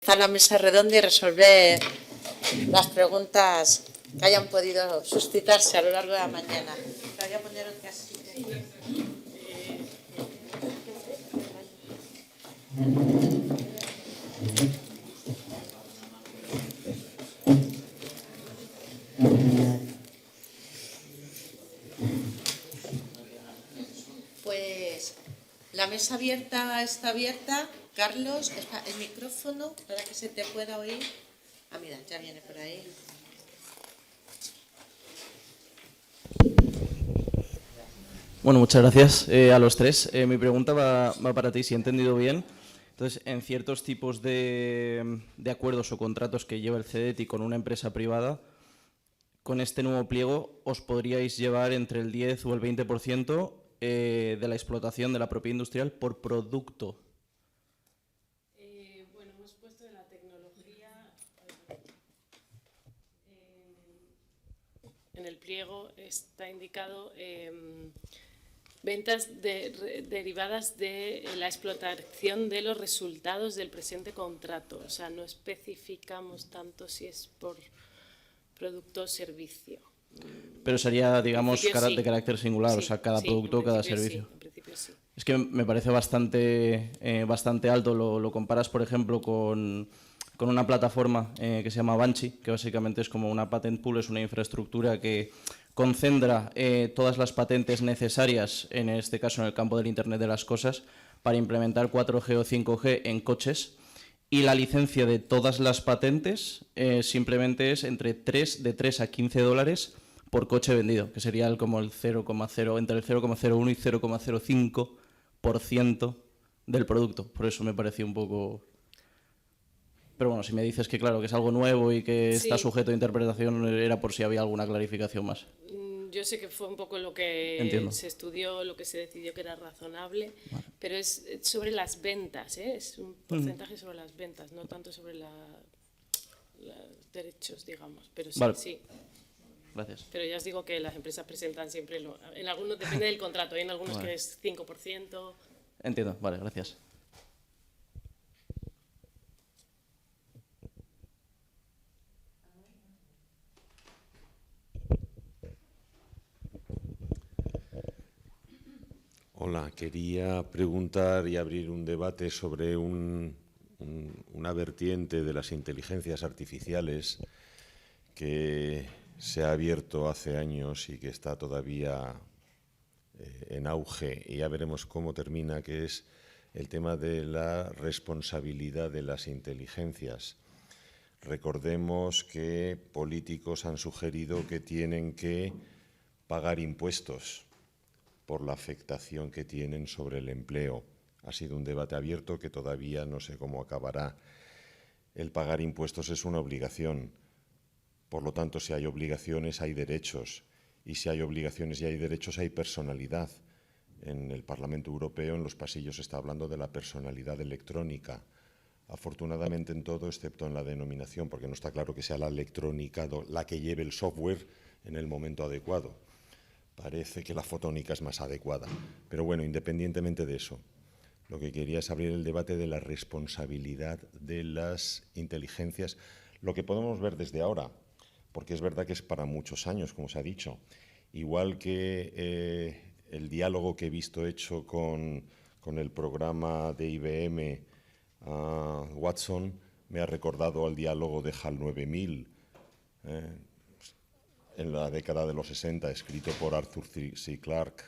a la mesa redonda y resolver las preguntas que hayan podido suscitarse a lo largo de la mañana. Te voy a poner otra silla. Pues la mesa está abierta. Carlos, el micrófono para que se te pueda oír. Ah, mira, ya viene por ahí. Bueno, muchas gracias a los tres. Mi pregunta va para ti, si he entendido bien. Entonces, en ciertos tipos de acuerdos o contratos que lleva el CEDETI con una empresa privada, con este nuevo pliego os podríais llevar entre el 10 o el 20% de la explotación de la propiedad industrial por producto. Bueno, hemos puesto de la tecnología en el pliego, está indicado ventas derivadas de la explotación de los resultados del presente contrato. O sea, no especificamos tanto si es por producto o servicio. Pero sería, digamos, sí. de carácter singular, Sí, o sea, cada sí, producto o cada sí, servicio. en principio sí. Es que me parece bastante alto. Lo comparas, por ejemplo, con una plataforma que se llama Banshee, que básicamente es como una patent pool, es una infraestructura que concentra todas las patentes necesarias, en este caso en el campo del Internet de las Cosas, para implementar 4G o 5G en coches. Y la licencia de todas las patentes simplemente es de 3 a 15 dólares por coche vendido, que sería como el 0,0, entre el 0,01 y 0,05% del producto. Por eso me pareció un poco... Pero bueno, si me dices que claro, que es algo nuevo y que está sujeto a interpretación, era por si había alguna clarificación más. Yo sé que fue un poco lo que Entiendo. se estudió, lo que se decidió que era razonable, pero es sobre las ventas, ¿eh? Es un porcentaje sobre las ventas, no tanto sobre los derechos, digamos. Pero sí, Vale. sí. Gracias. Pero ya os digo que las empresas presentan siempre, en algunos depende del contrato, hay en algunos que es 5%. Entiendo, vale, gracias. Hola, quería preguntar y abrir un debate sobre una vertiente de las inteligencias artificiales que se ha abierto hace años y que está todavía en auge, y ya veremos cómo termina, que es el tema de la responsabilidad de las inteligencias. Recordemos que políticos han sugerido que tienen que pagar impuestos por la afectación que tienen sobre el empleo. Ha sido un debate abierto que todavía no sé cómo acabará. El pagar impuestos es una obligación. Por lo tanto, si hay obligaciones, hay derechos. Y si hay obligaciones y hay derechos, hay personalidad. En el Parlamento Europeo, en los pasillos, se está hablando de la personalidad electrónica. Afortunadamente en todo, excepto en la denominación, porque no está claro que sea la electrónica la que lleve el software en el momento adecuado. Parece que la fotónica es más adecuada. Pero bueno, independientemente de eso, lo que quería es abrir el debate de la responsabilidad de las inteligencias, lo que podemos ver desde ahora, porque es verdad que es para muchos años, como se ha dicho. Igual que el diálogo que he visto hecho con el programa de IBM, Watson, me ha recordado al diálogo de HAL 9000, en la década de los 60, escrito por Arthur C. Clarke,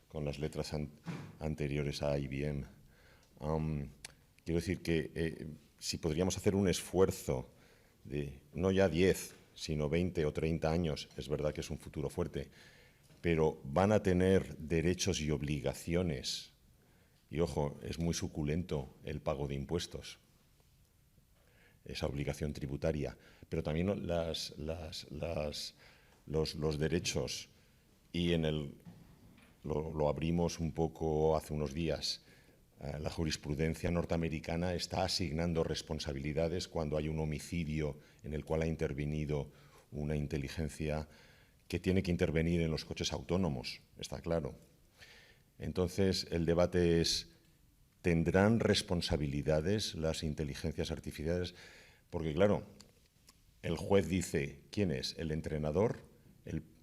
con las letras anteriores a IBM. Quiero decir que si podríamos hacer un esfuerzo de no ya 10, sino 20 o 30 años, es verdad que es un futuro fuerte, pero van a tener derechos y obligaciones. Y ojo, es muy suculento el pago de impuestos, esa obligación tributaria, pero también los derechos. Y lo abrimos un poco hace unos días. La jurisprudencia norteamericana está asignando responsabilidades cuando hay un homicidio en el cual ha intervenido una inteligencia que tiene que intervenir en los coches autónomos, está claro. Entonces, el debate es, ¿tendrán responsabilidades las inteligencias artificiales? Porque, claro, el juez dice quién es el entrenador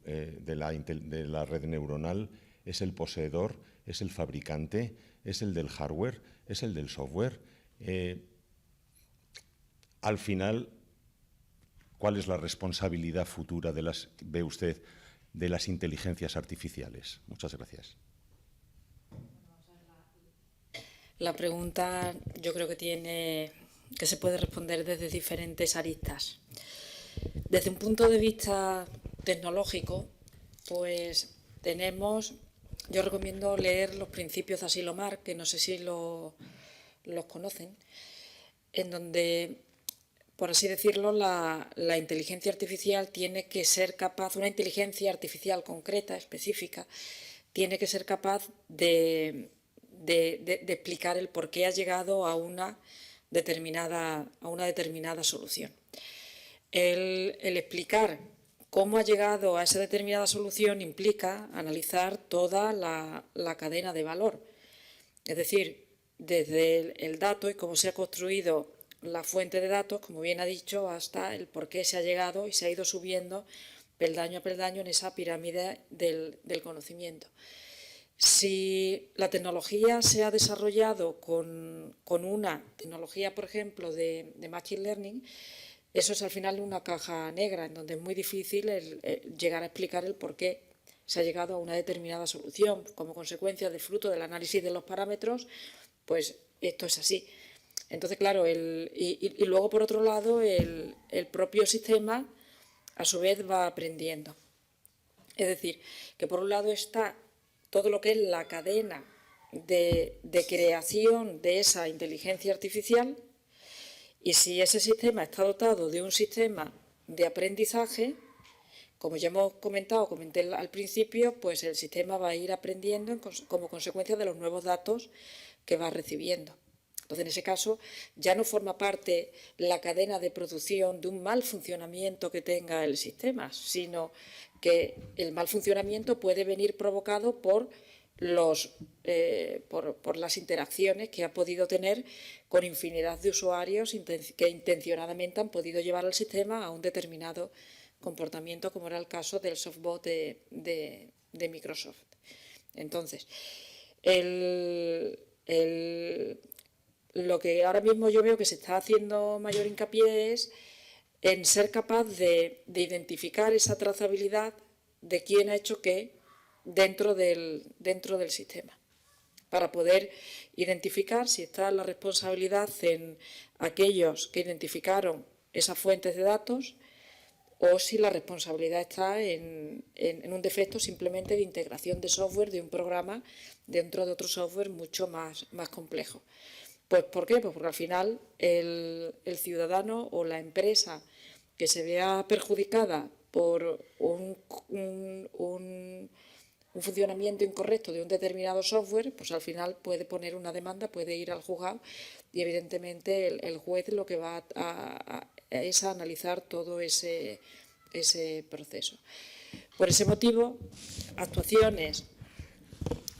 de la red neuronal, es el poseedor, es el fabricante, es el del hardware, es el del software. Al final, ¿cuál es la responsabilidad futura ve usted, de las inteligencias artificiales? Muchas gracias. La pregunta yo creo que se puede responder desde diferentes aristas. Desde un punto de vista tecnológico, pues yo recomiendo leer los principios de Asilomar, que no sé si los conocen, en donde, por así decirlo, la inteligencia artificial tiene que ser capaz, una inteligencia artificial concreta, específica, tiene que ser capaz de explicar el por qué ha llegado a una determinada solución. El explicar cómo ha llegado a esa determinada solución implica analizar toda la cadena de valor. Es decir, desde el dato y cómo se ha construido la fuente de datos, como bien ha dicho, hasta el por qué se ha llegado y se ha ido subiendo peldaño a peldaño en esa pirámide del conocimiento. Si la tecnología se ha desarrollado con una tecnología, por ejemplo, de Machine Learning, eso es al final una caja negra en donde es muy difícil llegar a explicar el por qué se ha llegado a una determinada solución. Como consecuencia del fruto del análisis de los parámetros, pues esto es así. Entonces, claro, y luego, por otro lado, el propio sistema, a su vez, va aprendiendo. Es decir, que por un lado está todo lo que es la cadena de creación de esa inteligencia artificial, y si ese sistema está dotado de un sistema de aprendizaje, como ya comenté al principio, pues el sistema va a ir aprendiendo como consecuencia de los nuevos datos que va recibiendo. Entonces, en ese caso, ya no forma parte la cadena de producción de un mal funcionamiento que tenga el sistema, sino que el mal funcionamiento puede venir provocado por las interacciones que ha podido tener con infinidad de usuarios que intencionadamente han podido llevar al sistema a un determinado comportamiento, como era el caso del softbot de Microsoft. Entonces, lo que ahora mismo yo veo que se está haciendo mayor hincapié es en ser capaz de identificar esa trazabilidad de quién ha hecho qué dentro del sistema, para poder identificar si está la responsabilidad en aquellos que identificaron esas fuentes de datos o si la responsabilidad está en un defecto simplemente de integración de software de un programa dentro de otro software mucho más complejo. Pues, ¿por qué? Pues porque al final el ciudadano o la empresa que se vea perjudicada por un funcionamiento incorrecto de un determinado software, pues al final puede poner una demanda, puede ir al juzgado y evidentemente el juez lo que va es a analizar todo ese proceso. Por ese motivo,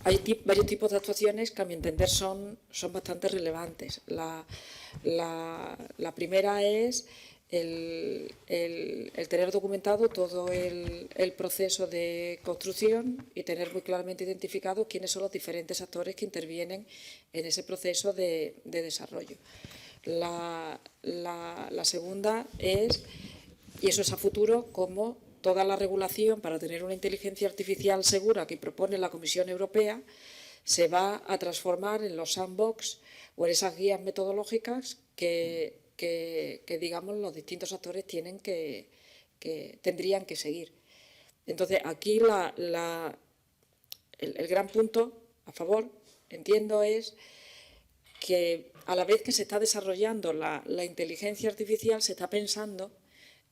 hay varios tipos de actuaciones que a mi entender son bastante relevantes. La primera es el tener documentado todo el proceso de construcción y tener muy claramente identificado quiénes son los diferentes actores que intervienen en ese proceso de desarrollo. La segunda es, y eso es a futuro, cómo toda la regulación para tener una inteligencia artificial segura que propone la Comisión Europea se va a transformar en los sandbox o en esas guías metodológicas que digamos, los distintos actores tendrían que seguir. Entonces, aquí el gran punto a favor, entiendo, es que a la vez que se está desarrollando la inteligencia artificial, se está pensando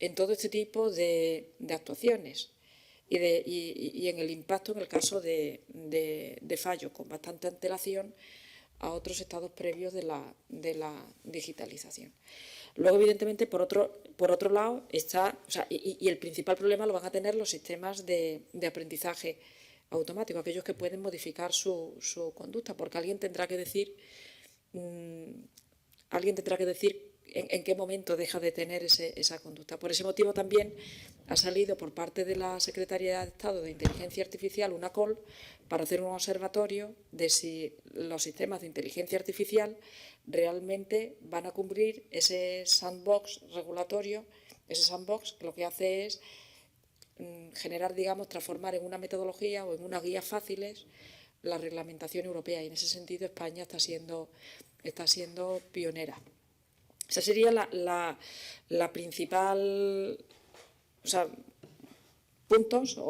en todo este tipo de actuaciones y en el impacto en el caso de fallo, con bastante antelación a otros estados previos de la digitalización. Luego, evidentemente, por otro lado, está, y el principal problema lo van a tener los sistemas de aprendizaje automático, aquellos que pueden modificar su conducta, porque alguien tendrá que decir alguien tendrá que decir en qué momento deja de tener esa conducta. Por ese motivo también ha salido por parte de la Secretaría de Estado de Inteligencia Artificial una call para hacer un observatorio de si los sistemas de inteligencia artificial realmente van a cumplir ese sandbox regulatorio, ese sandbox que lo que hace es generar, digamos, transformar en una metodología o en unas guías fáciles la reglamentación europea, y en ese sentido España está siendo pionera. Esa sería la principal, o sea, puntos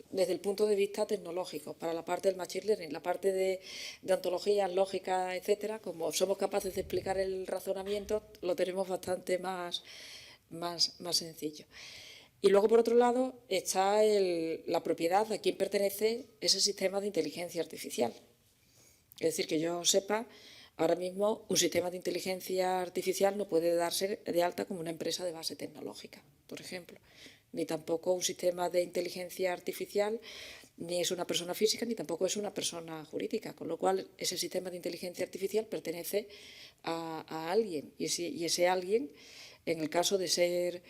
desde el punto de vista tecnológico para la parte del machine learning. La parte de ontología, lógica, etcétera, como somos capaces de explicar el razonamiento, lo tenemos bastante más sencillo. Y luego, por otro lado, está la propiedad a quién pertenece ese sistema de inteligencia artificial. Es decir, que yo sepa, ahora mismo un sistema de inteligencia artificial no puede darse de alta como una empresa de base tecnológica, por ejemplo. Ni tampoco un sistema de inteligencia artificial ni es una persona física ni tampoco es una persona jurídica, con lo cual ese sistema de inteligencia artificial pertenece a alguien, y ese alguien, en el caso de ser,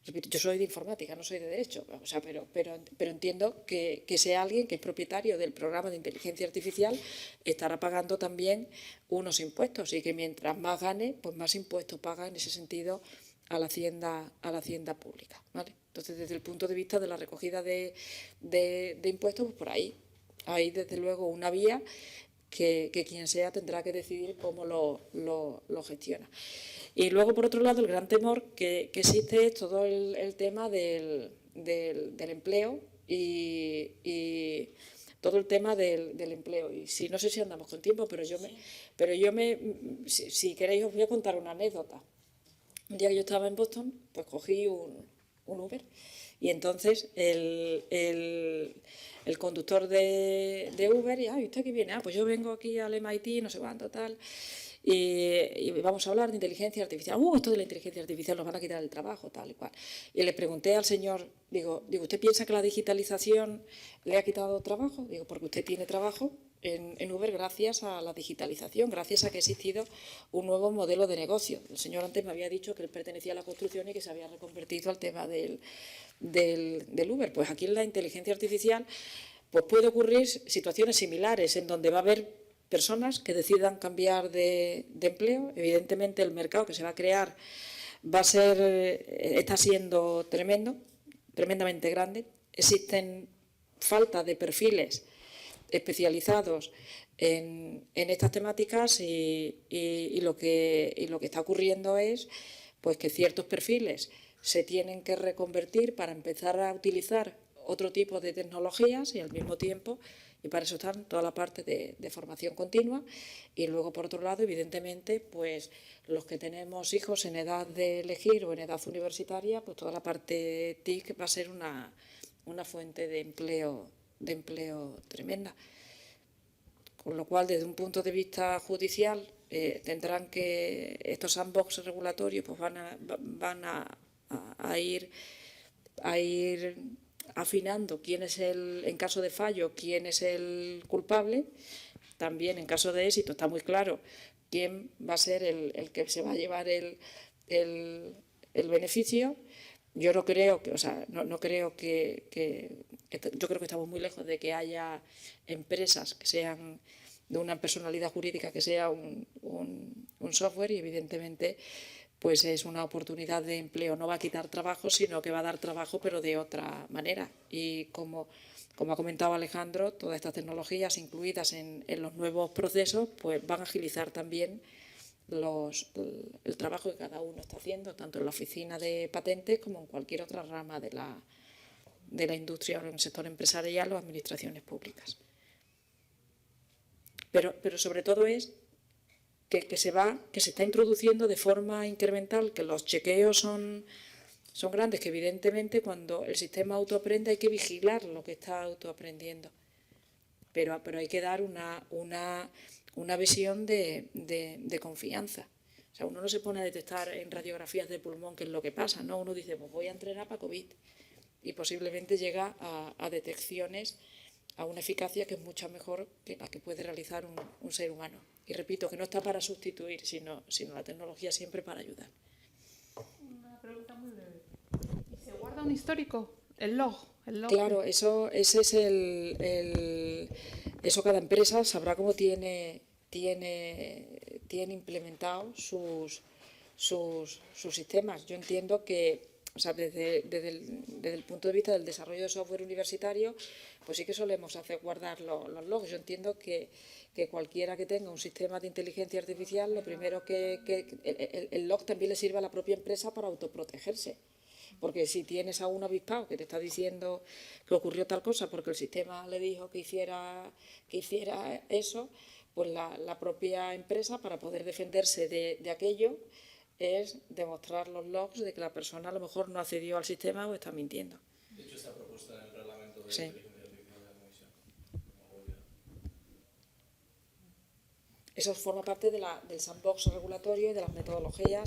repito, yo soy de informática, no soy de derecho, o sea, pero entiendo que ese alguien que es propietario del programa de inteligencia artificial estará pagando también unos impuestos, y que mientras más gane, pues más impuestos paga en ese sentido a la hacienda pública, ¿vale? Entonces, desde el punto de vista de la recogida de impuestos, pues por ahí hay desde luego una vía que quien sea tendrá que decidir cómo lo gestiona. Y luego, por otro lado, el gran temor que existe es todo el tema del empleo y todo el tema del empleo. Y si no sé si andamos con tiempo, pero si queréis os voy a contar una anécdota. Un día que yo estaba en Boston, pues cogí un Uber, y entonces el conductor de Uber, y ¿usted qué viene? Pues yo vengo aquí al MIT, no sé cuánto, tal, y vamos a hablar de inteligencia artificial. Esto de la inteligencia artificial nos van a quitar el trabajo, tal y cual. Y le pregunté al señor, digo, ¿usted piensa que la digitalización le ha quitado trabajo? Digo, porque usted tiene trabajo en Uber gracias a la digitalización, gracias a que ha existido un nuevo modelo de negocio. El señor antes me había dicho que él pertenecía a la construcción y que se había reconvertido al tema del Uber. Pues aquí en la inteligencia artificial pues puede ocurrir situaciones similares en donde va a haber personas que decidan cambiar de empleo. Evidentemente el mercado que se va a crear está siendo tremendamente grande. Existen falta de perfiles especializados en estas temáticas y lo que está ocurriendo es pues que ciertos perfiles se tienen que reconvertir para empezar a utilizar otro tipo de tecnologías, y al mismo tiempo, y para eso están toda la parte de formación continua. Y luego, por otro lado, evidentemente, pues los que tenemos hijos en edad de elegir o en edad universitaria, pues toda la parte TIC va a ser una fuente de empleo tremenda. Con lo cual, desde un punto de vista judicial, tendrán que estos sandbox regulatorios pues van a ir afinando quién es en caso de fallo, quién es el culpable. También en caso de éxito está muy claro quién va a ser el que se va a llevar el beneficio. Yo no creo que, yo creo que estamos muy lejos de que haya empresas que sean de una personalidad jurídica que sea un software, y evidentemente pues es una oportunidad de empleo. No va a quitar trabajo, sino que va a dar trabajo, pero de otra manera. Y como ha comentado Alejandro, todas estas tecnologías incluidas en los nuevos procesos pues van a agilizar también el trabajo que cada uno está haciendo, tanto en la oficina de patentes como en cualquier otra rama de la industria o en el sector empresarial o administraciones públicas. Pero sobre todo es que se está introduciendo de forma incremental, que los chequeos son grandes, que evidentemente cuando el sistema autoaprende hay que vigilar lo que está autoaprendiendo. Pero hay que dar una visión de confianza. O sea, uno no se pone a detectar en radiografías de pulmón qué es lo que pasa, ¿no? Uno dice, pues voy a entrenar para COVID, y posiblemente llega a detecciones, a una eficacia que es mucho mejor que la que puede realizar un ser humano. Y repito, que no está para sustituir, sino la tecnología siempre para ayudar. Una pregunta muy breve. ¿Y se guarda un histórico? El log. Claro, eso cada empresa sabrá cómo tiene implementados sus sistemas. Yo entiendo que, o sea, desde el punto de vista del desarrollo de software universitario, pues sí que solemos hacer guardar los logs. Yo entiendo que cualquiera que tenga un sistema de inteligencia artificial, lo primero el log también le sirve a la propia empresa para autoprotegerse. Porque si tienes a un avispado que te está diciendo que ocurrió tal cosa porque el sistema le dijo que hiciera eso, pues la propia empresa, para poder defenderse de aquello, es demostrar los logs de que la persona a lo mejor no accedió al sistema o está mintiendo. De hecho, está propuesta en el reglamento de Sí. inteligencia artificial de la Comisión. Eso forma parte del sandbox regulatorio y de las metodologías,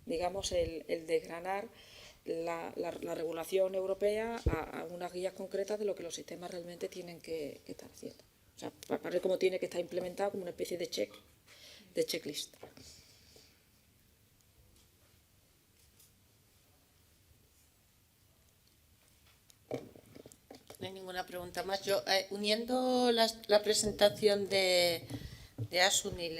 digamos, el desgranar la regulación europea a unas guías concretas de lo que los sistemas realmente tienen que estar haciendo. O sea, para ver cómo tiene que estar implementado como una especie de checklist. No hay ninguna pregunta más. Yo, uniendo la presentación de Asun y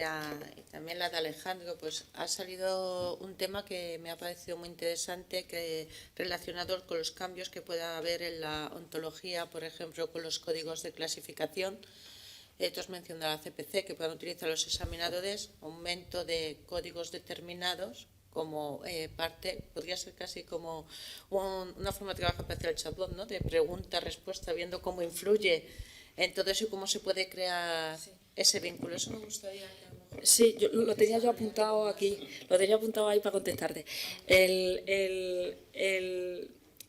también la de Alejandro, pues ha salido un tema que me ha parecido muy interesante, relacionado con los cambios que pueda haber en la ontología, por ejemplo, con los códigos de clasificación. Tú has mencionado la CPC, que puedan utilizar los examinadores, aumento de códigos determinados como parte, podría ser casi como una forma de trabajo para hacer el chatbot, ¿no? De pregunta-respuesta, viendo cómo influye en todo eso y cómo se puede crear ese vínculo. Eso me gustaría que a lo mejor... Sí, lo tenía yo apuntado aquí, lo tenía apuntado ahí para contestarte.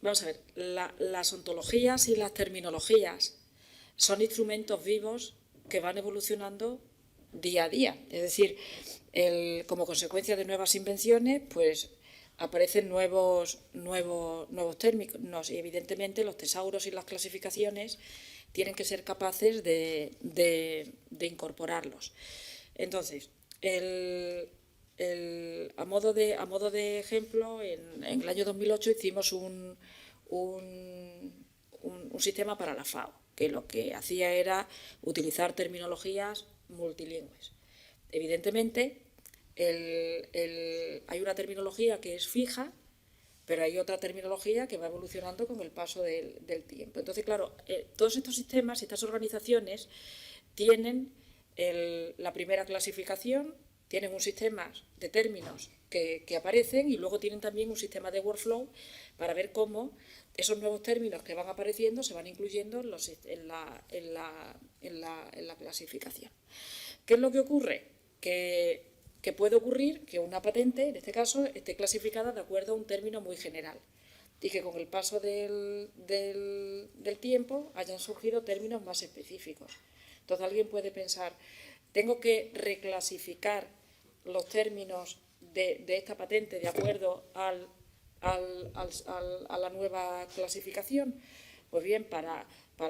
Vamos a ver, las ontologías y las terminologías son instrumentos vivos que van evolucionando día a día. Es decir, como consecuencia de nuevas invenciones, pues aparecen nuevos términos y evidentemente los tesauros y las clasificaciones tienen que ser capaces de incorporarlos. Entonces, a modo de ejemplo, en el año 2008 hicimos un sistema para la FAO, que lo que hacía era utilizar terminologías multilingües. Evidentemente, hay una terminología que es fija, pero hay otra terminología que va evolucionando con el paso del tiempo. Entonces, claro, todos estos sistemas y estas organizaciones tienen la primera clasificación, tienen un sistema de términos que aparecen y luego tienen también un sistema de workflow para ver cómo esos nuevos términos que van apareciendo se van incluyendo en la clasificación. ¿Qué es lo que ocurre? Que puede ocurrir que una patente, en este caso, esté clasificada de acuerdo a un término muy general y que con el paso del tiempo hayan surgido términos más específicos. Entonces alguien puede pensar, tengo que reclasificar los términos de esta patente de acuerdo a la nueva clasificación. Pues bien, para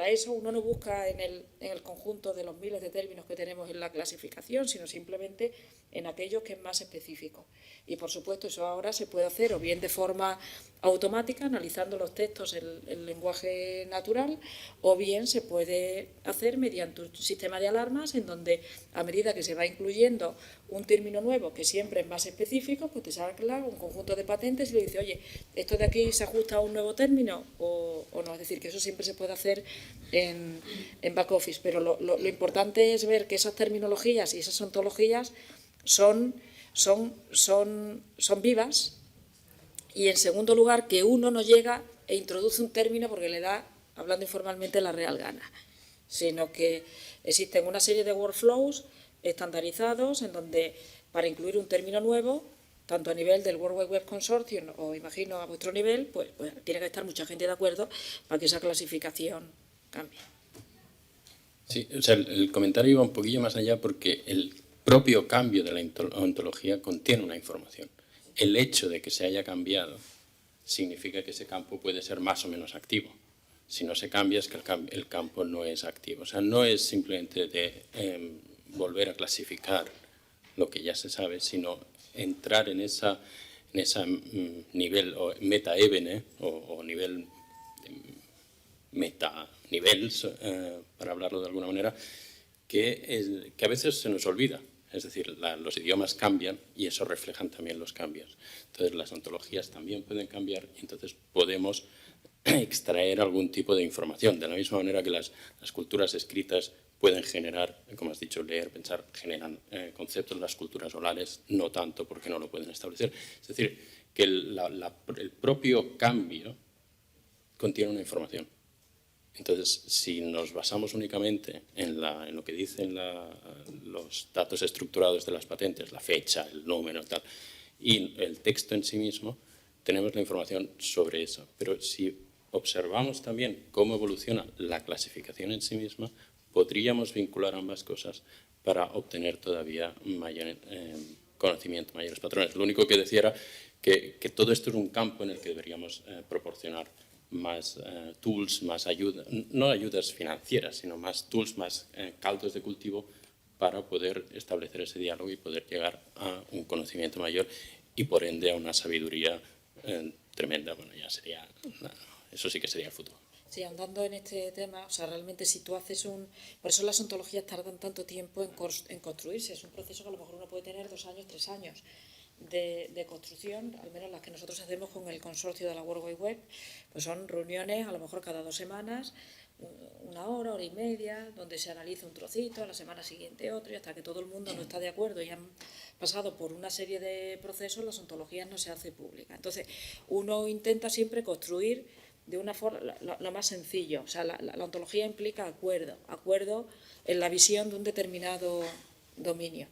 eso uno no busca en el conjunto de los miles de términos que tenemos en la clasificación, sino simplemente en aquellos que es más específico. Y por supuesto eso ahora se puede hacer o bien de forma automática, analizando los textos en lenguaje natural, o bien se puede hacer mediante un sistema de alarmas en donde a medida que se va incluyendo un término nuevo que siempre es más específico, pues te saca un conjunto de patentes y le dice, oye, ¿esto de aquí se ajusta a un nuevo término o no? Es decir, que eso siempre se puede hacer en back office, pero lo importante es ver que esas terminologías y esas ontologías son vivas, y en segundo lugar que uno no llega e introduce un término porque le da, hablando informalmente, la real gana, sino que existen una serie de workflows estandarizados en donde para incluir un término nuevo, tanto a nivel del World Wide Web Consortium o imagino a vuestro nivel, pues tiene que estar mucha gente de acuerdo para que esa clasificación cambie. Sí, o sea, el comentario iba un poquillo más allá porque el propio cambio de la ontología contiene una información. El hecho de que se haya cambiado significa que ese campo puede ser más o menos activo. Si no se cambia es que el campo no es activo. O sea, no es simplemente volver a clasificar lo que ya se sabe, sino entrar en esa nivel o meta-ebene o nivel meta-nivel, para hablarlo de alguna manera, que a veces se nos olvida. Es decir, los idiomas cambian y eso reflejan también los cambios. Entonces, las ontologías también pueden cambiar y entonces podemos extraer algún tipo de información. De la misma manera que las culturas escritas pueden generar, como has dicho, leer, pensar, generan conceptos. Las culturas orales no tanto porque no lo pueden establecer. Es decir, que el propio cambio contiene una información. Entonces, si nos basamos únicamente en lo que dicen los datos estructurados de las patentes, la fecha, el número, tal, y el texto en sí mismo, tenemos la información sobre eso. Pero si observamos también cómo evoluciona la clasificación en sí misma, podríamos vincular ambas cosas para obtener todavía mayor conocimiento, mayores patrones. Lo único que decía era que todo esto es un campo en el que deberíamos proporcionar más tools, más ayuda, no ayudas financieras, sino más tools, más caldos de cultivo para poder establecer ese diálogo y poder llegar a un conocimiento mayor y por ende a una sabiduría tremenda. Bueno, ya sería, eso sí que sería el futuro. Sí, andando en este tema, o sea, realmente si tú haces por eso las ontologías tardan tanto tiempo en construirse, es un proceso que a lo mejor uno puede tener 2 años, 3 años de construcción, al menos las que nosotros hacemos con el consorcio de la World Wide Web, pues son reuniones a lo mejor cada 2 semanas, 1 hora, hora y media, donde se analiza un trocito, a la semana siguiente otro, y hasta que todo el mundo no está de acuerdo y han pasado por una serie de procesos, las ontologías no se hacen públicas. Entonces, uno intenta siempre construir de una forma lo más sencillo. O sea, la ontología implica acuerdo en la visión de un determinado dominio.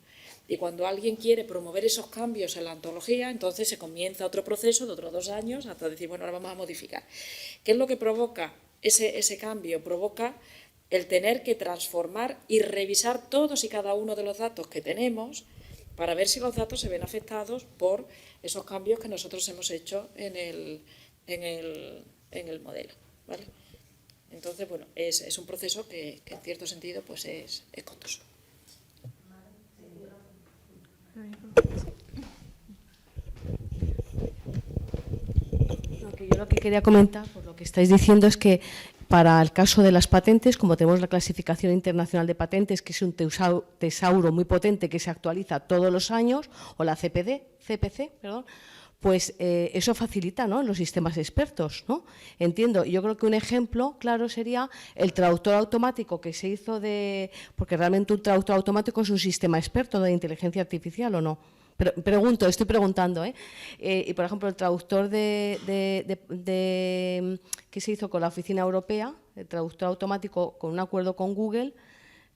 Y cuando alguien quiere promover esos cambios en la ontología, entonces se comienza otro proceso de otros 2 años hasta decir, bueno, ahora vamos a modificar. ¿Qué es lo que provoca ese cambio? Provoca el tener que transformar y revisar todos y cada uno de los datos que tenemos para ver si los datos se ven afectados por esos cambios que nosotros hemos hecho en el modelo, ¿vale? Entonces, bueno, es un proceso que en cierto sentido pues es costoso. Yo lo que quería comentar, por lo que estáis diciendo, es que para el caso de las patentes, como tenemos la clasificación internacional de patentes, que es un tesauro muy potente que se actualiza todos los años, o la CPC, pues eso facilita, ¿no?, los sistemas expertos, ¿no? Entiendo. Yo creo que un ejemplo claro sería el traductor automático que se hizo porque realmente un traductor automático es un sistema experto de inteligencia artificial, ¿o no? Estoy preguntando, y por ejemplo el traductor que se hizo con la Oficina Europea, el traductor automático con un acuerdo con Google,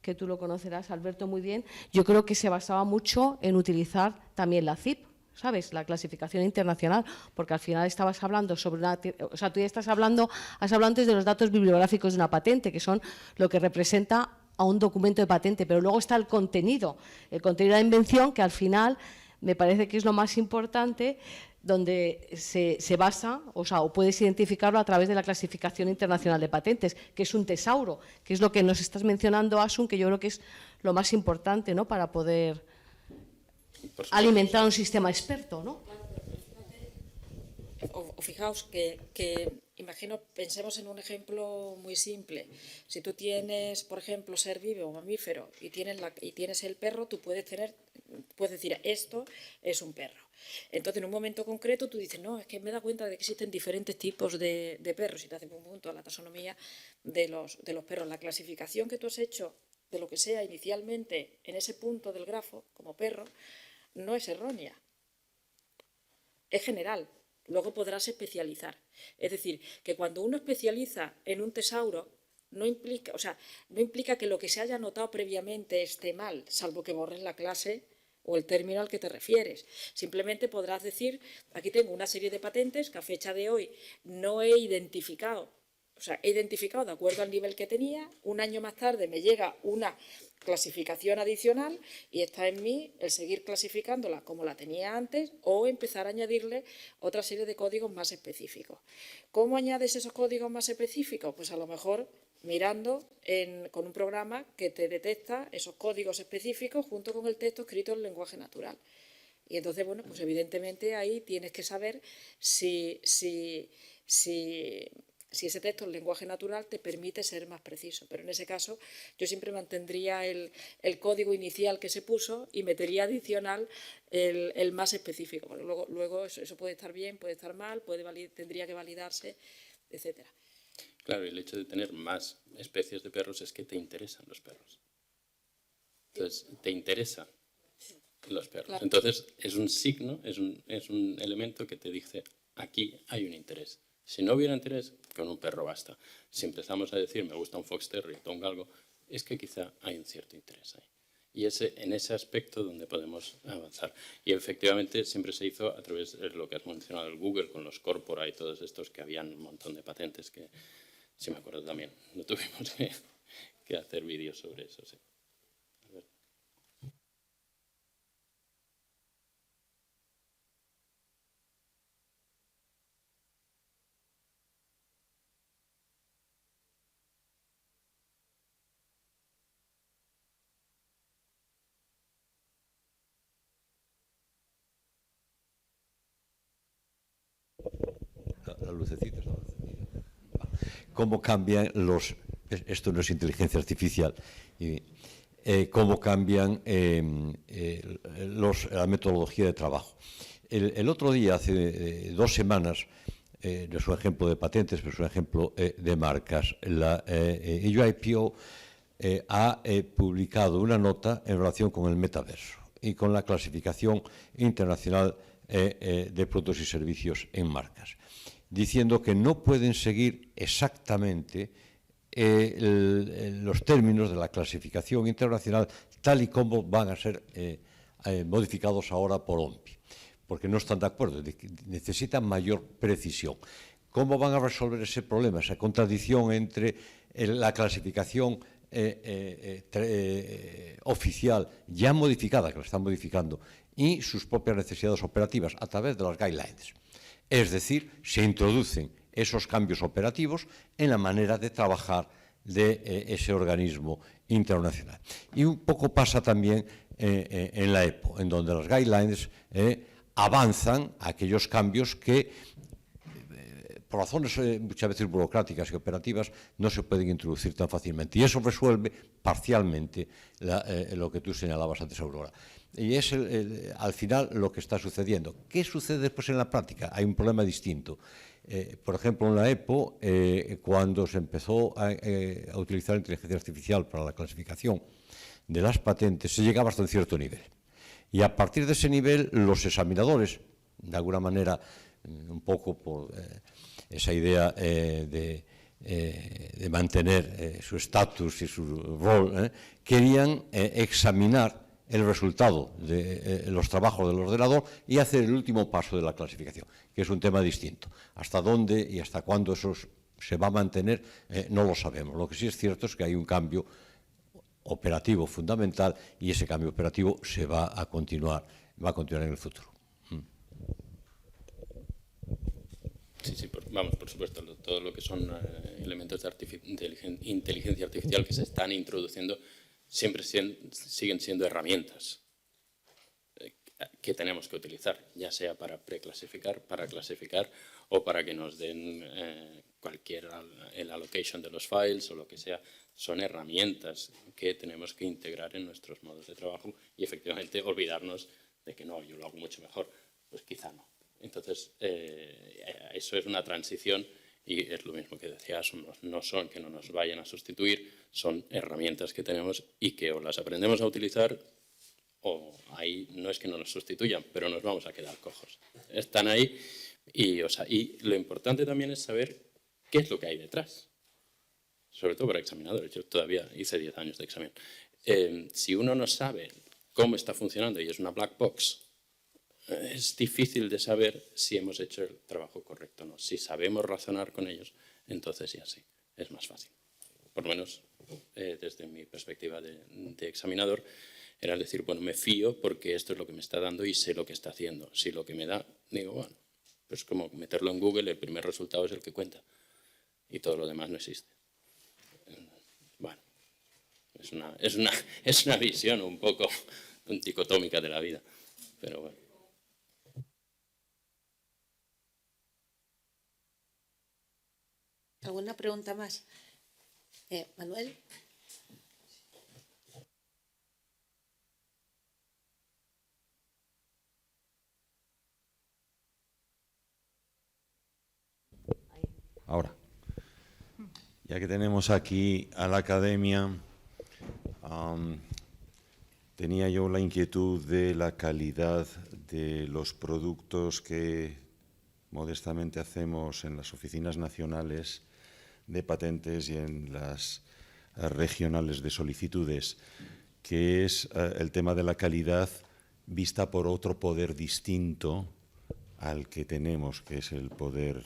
que tú lo conocerás, Alberto, muy bien, yo creo que se basaba mucho en utilizar también la CIP, ¿sabes?, la clasificación internacional, porque al final estabas hablando sobre o sea, tú ya has hablado antes de los datos bibliográficos de una patente, que son lo que representa a un documento de patente, pero luego está el contenido de la invención, que al final me parece que es lo más importante, donde se basa, o puedes identificarlo a través de la clasificación internacional de patentes, que es un tesauro, que es lo que nos estás mencionando, Asun, que yo creo que es lo más importante, ¿no?, para poder alimentar un sistema experto, ¿no? O fijaos que imagino, pensemos en un ejemplo muy simple. Si tú tienes, por ejemplo, ser vivo o mamífero y tienes el perro, tú puedes decir, esto es un perro. Entonces, en un momento concreto, tú dices, no, es que me da cuenta de que existen diferentes tipos de perros, y te haces un punto a la taxonomía de los perros. La clasificación que tú has hecho de lo que sea inicialmente en ese punto del grafo, como perro, no es errónea, es general. Luego podrás especializar. Es decir, que cuando uno especializa en un tesauro, no implica que lo que se haya anotado previamente esté mal, salvo que borres la clase o el término al que te refieres. Simplemente podrás decir, aquí tengo una serie de patentes que a fecha de hoy no he identificado. O sea, he identificado de acuerdo al nivel que tenía, un año más tarde me llega una clasificación adicional y está en mí el seguir clasificándola como la tenía antes o empezar a añadirle otra serie de códigos más específicos. ¿Cómo añades esos códigos más específicos? Pues a lo mejor mirando con un programa que te detecta esos códigos específicos junto con el texto escrito en lenguaje natural. Y entonces, bueno, pues evidentemente ahí tienes que saber si ese texto en lenguaje natural te permite ser más preciso. Pero en ese caso yo siempre mantendría el código inicial que se puso y metería adicional el más específico. Porque luego eso puede estar bien, puede estar mal, tendría que validarse, etcétera. Claro, y el hecho de tener más especies de perros es que te interesan los perros. Entonces, te interesan los perros. Claro. Entonces, es un signo, es un elemento que te dice, aquí hay un interés. Si no hubiera interés, con un perro basta. Si empezamos a decir, me gusta un fox terrier o un galgo, es que quizá hay un cierto interés ahí. Y en ese aspecto donde podemos avanzar. Y efectivamente siempre se hizo a través de lo que has mencionado, el Google, con los Corpora y todos estos, que habían un montón de patentes que, si me acuerdo también, no tuvimos que hacer vídeos sobre eso. Sí. A ver. La lucecita está encendida. ¿Cómo cambian esto no es inteligencia artificial, cómo cambian la metodología de trabajo? El otro día, hace 2 semanas, no es un ejemplo de patentes, pero es un ejemplo de marcas, la EUIPO ha publicado una nota en relación con el metaverso y con la clasificación internacional de productos y servicios en marcas, diciendo que no pueden seguir exactamente los términos de la clasificación internacional tal y como van a ser modificados ahora por OMPI, porque no están de acuerdo, necesitan mayor precisión. ¿Cómo van a resolver ese problema, esa contradicción entre la clasificación oficial ya modificada, que la están modificando, y sus propias necesidades operativas a través de las guidelines? Es decir, se introducen esos cambios operativos en la manera de trabajar de ese organismo internacional. Y un poco pasa también en la EPO, en donde las guidelines avanzan a aquellos cambios que, por razones muchas veces burocráticas y operativas, no se pueden introducir tan fácilmente. Y eso resuelve parcialmente lo que tú señalabas antes, Aurora. Y es al final lo que está sucediendo. ¿Qué sucede después en la práctica? Hay un problema distinto. Por ejemplo, en la EPO, cuando se empezó a utilizar inteligencia artificial para la clasificación de las patentes, se llegaba hasta un cierto nivel. Y a partir de ese nivel, los examinadores, de alguna manera, un poco por esa idea de mantener su estatus y su rol, querían examinar el resultado de los trabajos del ordenador y hacer el último paso de la clasificación, que es un tema distinto. Hasta dónde y hasta cuándo eso se va a mantener no lo sabemos. Lo que sí es cierto es que hay un cambio operativo fundamental y ese cambio operativo se va a continuar en el futuro. Sí, vamos, por supuesto, todo lo que son elementos de inteligencia artificial que se están introduciendo siempre siguen siendo herramientas que tenemos que utilizar, ya sea para preclasificar, para clasificar o para que nos den el allocation de los files o lo que sea. Son herramientas que tenemos que integrar en nuestros modos de trabajo y efectivamente olvidarnos de que no, yo lo hago mucho mejor, pues quizá no. Entonces, eso es una transición y es lo mismo que decías, no son que no nos vayan a sustituir, son herramientas que tenemos y que o las aprendemos a utilizar o ahí no es que no nos sustituyan, pero nos vamos a quedar cojos. Están ahí y lo importante también es saber qué es lo que hay detrás, sobre todo para examinadores. Yo todavía hice 10 años de examen. Si uno no sabe cómo está funcionando y es una black box, es difícil de saber si hemos hecho el trabajo correcto o no. Si sabemos razonar con ellos, entonces ya sí, es más fácil. Por lo menos desde mi perspectiva de examinador, era decir, bueno, me fío porque esto es lo que me está dando y sé lo que está haciendo. Si lo que me da, digo, bueno, pues como meterlo en Google, el primer resultado es el que cuenta y todo lo demás no existe. Es una visión un poco dicotómica de la vida, pero bueno. ¿Alguna pregunta más? Manuel. Ahora, ya que tenemos aquí a la academia, tenía yo la inquietud de la calidad de los productos que modestamente hacemos en las oficinas nacionales de patentes y en las regionales de solicitudes, que es el tema de la calidad vista por otro poder distinto al que tenemos, que es el poder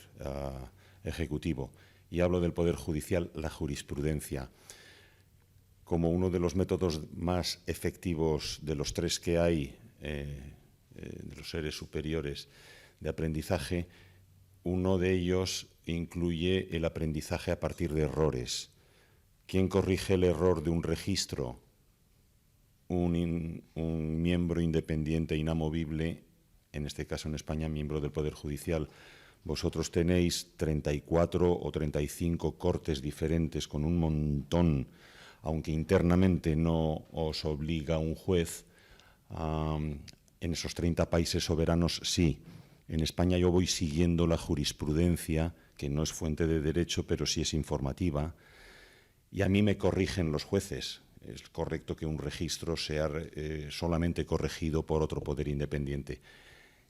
ejecutivo. Y hablo del poder judicial, la jurisprudencia. Como uno de los métodos más efectivos de los tres que hay, de los seres superiores de aprendizaje, uno de ellos incluye el aprendizaje a partir de errores. ¿Quién corrige el error de un registro? Un miembro independiente, inamovible, en este caso en España, miembro del Poder Judicial. Vosotros tenéis 34 o 35 cortes diferentes con un montón, aunque internamente no os obliga un juez. En esos 30 países soberanos sí. En España yo voy siguiendo la jurisprudencia, que no es fuente de derecho, pero sí es informativa, y a mí me corrigen los jueces. Es correcto que un registro sea solamente corregido por otro poder independiente.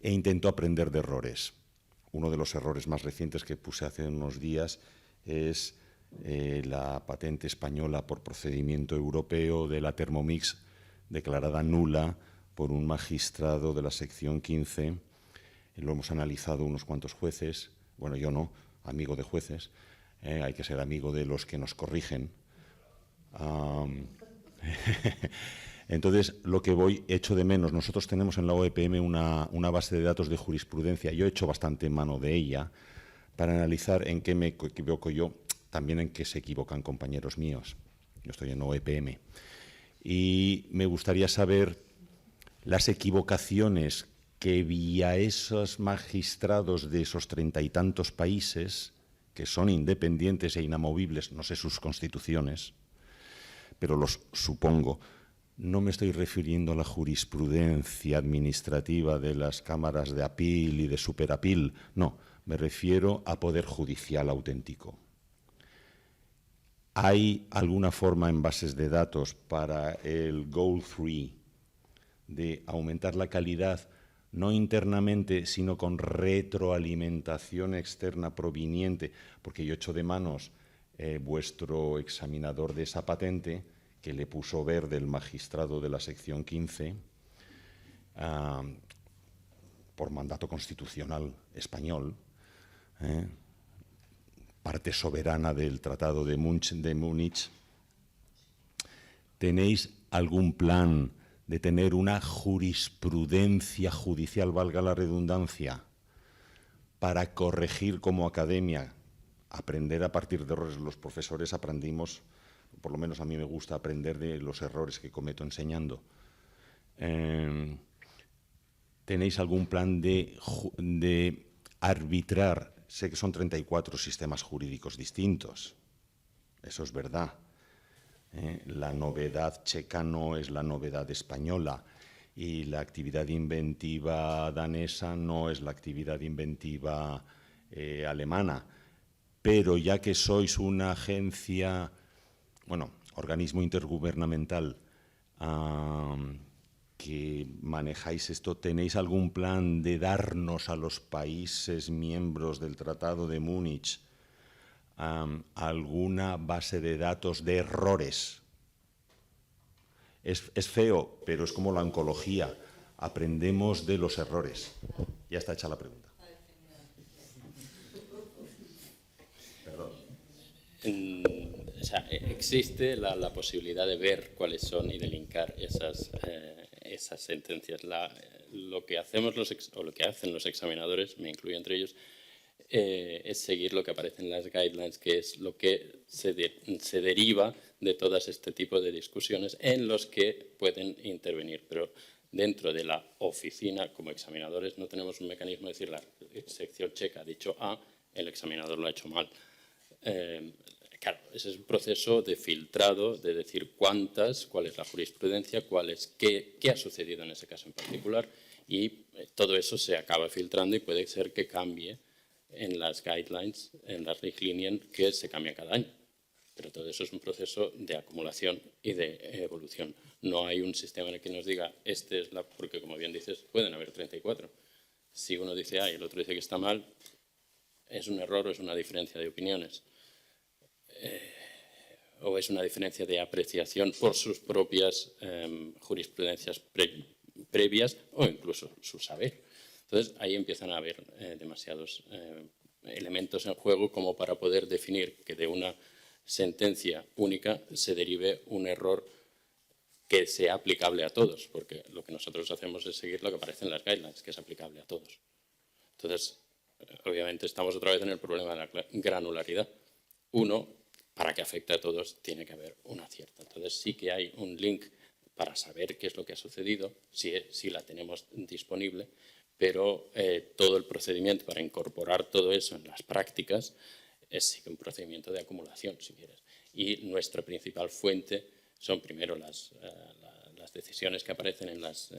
E intento aprender de errores. Uno de los errores más recientes que puse hace unos días es la patente española por procedimiento europeo de la Thermomix, declarada nula por un magistrado de la sección 15. Lo hemos analizado unos cuantos jueces. Bueno, yo no, amigo de jueces. Hay que ser amigo de los que nos corrigen. Entonces, lo que echo de menos, nosotros tenemos en la OEPM una base de datos de jurisprudencia. Yo he hecho bastante mano de ella para analizar en qué me equivoco yo, también en qué se equivocan compañeros míos. Yo estoy en OEPM. Y me gustaría saber las equivocaciones que vía esos magistrados de esos 30 y tantos países, que son independientes e inamovibles, no sé sus constituciones, pero los supongo. No me estoy refiriendo a la jurisprudencia administrativa de las cámaras de apil y de superapil, no, me refiero a poder judicial auténtico. ¿Hay alguna forma en bases de datos para el Goal 3 de aumentar la calidad, no internamente, sino con retroalimentación externa proveniente? Porque yo echo de manos vuestro examinador de esa patente, que le puso verde el magistrado de la sección 15, por mandato constitucional español, parte soberana del Tratado de Múnich. ¿Tenéis algún plan de tener una jurisprudencia judicial, valga la redundancia, para corregir como academia, aprender a partir de errores? Los profesores aprendimos, por lo menos a mí me gusta aprender de los errores que cometo enseñando. ¿Tenéis algún plan de arbitrar? Sé que son 34 sistemas jurídicos distintos, eso es verdad. La novedad checa no es la novedad española y la actividad inventiva danesa no es la actividad inventiva alemana. Pero ya que sois una agencia, organismo intergubernamental que manejáis esto, ¿tenéis algún plan de darnos a los países miembros del Tratado de Múnich alguna base de datos de errores? Es feo, pero es como la oncología. Aprendemos de los errores. Ya está hecha la pregunta. Perdón. Existe la posibilidad de ver cuáles son y de linkar esas sentencias. Lo que hacemos lo que hacen los examinadores, me incluyo entre ellos, es seguir lo que aparece en las guidelines, que es lo que se deriva de todas este tipo de discusiones en los que pueden intervenir. Pero dentro de la oficina, como examinadores, no tenemos un mecanismo de decir la sección checa ha dicho A, el examinador lo ha hecho mal. Claro, ese es un proceso de filtrado, de decir cuál es la jurisprudencia, qué ha sucedido en ese caso en particular, y todo eso se acaba filtrando y puede ser que cambie en las guidelines, en las richtlinien, que se cambia cada año. Pero todo eso es un proceso de acumulación y de evolución. No hay un sistema en el que nos diga, porque como bien dices, pueden haber 34. Si uno dice A y el otro dice que está mal, es un error o es una diferencia de opiniones. O es una diferencia de apreciación por sus propias jurisprudencias previas o incluso su saber. Entonces, ahí empiezan a haber demasiados elementos en juego como para poder definir que de una sentencia única se derive un error que sea aplicable a todos, porque lo que nosotros hacemos es seguir lo que aparece en las guidelines, que es aplicable a todos. Entonces, obviamente estamos otra vez en el problema de la granularidad. Uno, para que afecte a todos, tiene que haber una cierta. Entonces, sí que hay un link para saber qué es lo que ha sucedido, si la tenemos disponible, pero todo el procedimiento para incorporar todo eso en las prácticas es un procedimiento de acumulación, si quieres. Y nuestra principal fuente son primero las decisiones que aparecen en las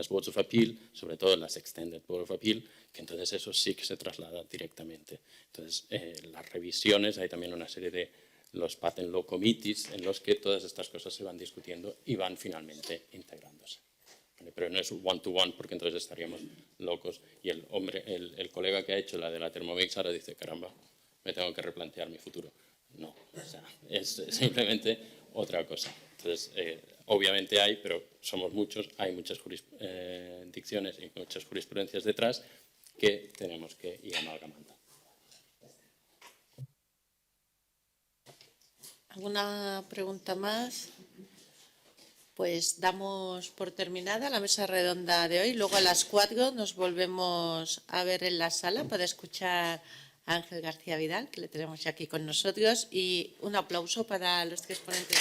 Boards of Appeal, sobre todo en las Extended Board of Appeal, que entonces eso sí que se traslada directamente. Entonces, las revisiones, hay también una serie de los Patent Law Committees en los que todas estas cosas se van discutiendo y van finalmente integrándose. ¿Vale? Pero no es one-to-one, porque entonces estaríamos locos. Y el colega que ha hecho la de la Thermomix ahora dice, caramba, me tengo que replantear mi futuro. No, o sea, es simplemente otra cosa. Entonces, obviamente hay, pero somos muchos, hay muchas jurisdicciones y muchas jurisprudencias detrás que tenemos que ir amalgamando. ¿Alguna pregunta más? Pues damos por terminada la mesa redonda de hoy. Luego a las 4 nos volvemos a ver en la sala para escuchar a Ángel García Vidal, que le tenemos ya aquí con nosotros, y un aplauso para los 3 ponentes.